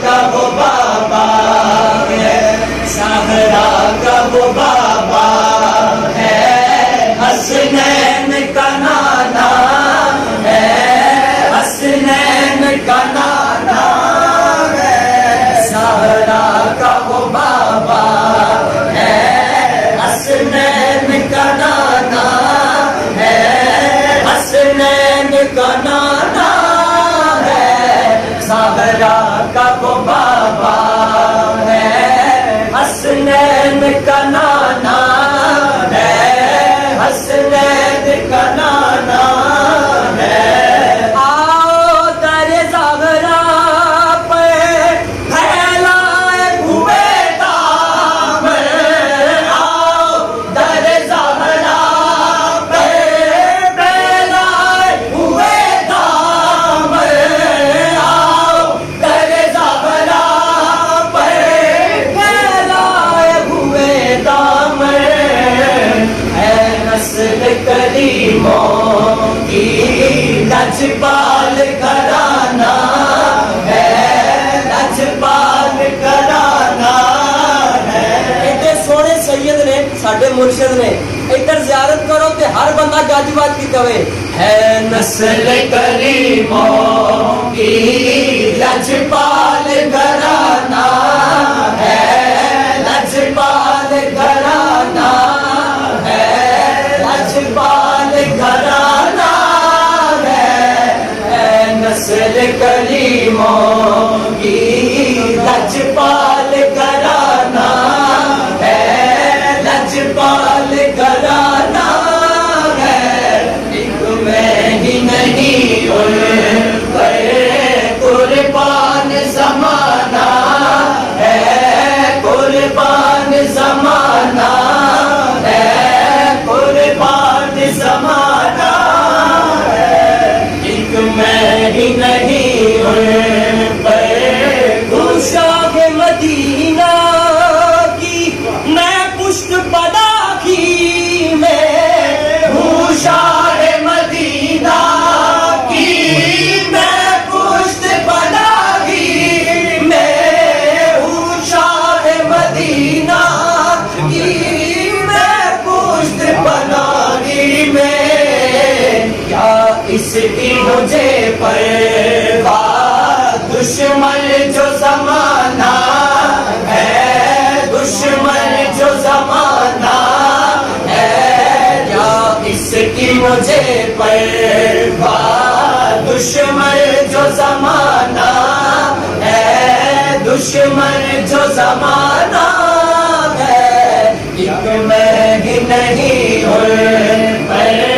کا وہ بابا ہے، زہرا کا وہ بابا ہے، حسنین کا نانا ہے، حسنین کا نانا ہے، زہرا کا وہ بابا ہے، حسنین کا نانا ہے، حسنین کا نانا ہے، زہرا کا وہ بابا ہے، حسنین کا نانا ہے، حسنین کا نانا ہے۔ آؤ در زہرا پہ پھیلائے ہوئے دامن، آؤ در زہرا پہ پھیلائے ہوئے دامن، آؤ در زہرا پہ پھیلائے ہوئے دامن، اے نسل کریموں کی لجپال گھرانہ ہے، لجپال گھرانہ ہے۔ ایڈے سونے سید نے ساڈے مرشد نے، ادھر زیارت کرو تے ہر بندہ گاجی باج کی کہے ہے نسل کریموں کی لجپال گھرانہ ہے، لجپال گھرانہ ہے، لجپال گھرانہ ہے، اے نسل کریموں کی لجپال گھرانہ ہے، لجپال گھرانہ ہے۔ ایک میں ہی نہیں ان پر قربان زمانہ ہے، قربان زمانہ ہے، قربان زمانہ ہے۔ ایک میں ہی نہیں ان پر گوشہ مدینہ کی میں پشت پدا کی میں گوشہ مدینہ کی میں پشت پدا کی میں گوشہ مدینہ کی میں پشت پدا کی میں، کیا اس کی مجھے پرواہ دشمن جو زمانہ ہے، دشمن جو زمانہ ہے، کیا اس کی مجھے پرواہ دشمن جو زمانہ ہے، دشمن جو زمانہ ہے۔ ایک میں ہی نہیں ان پر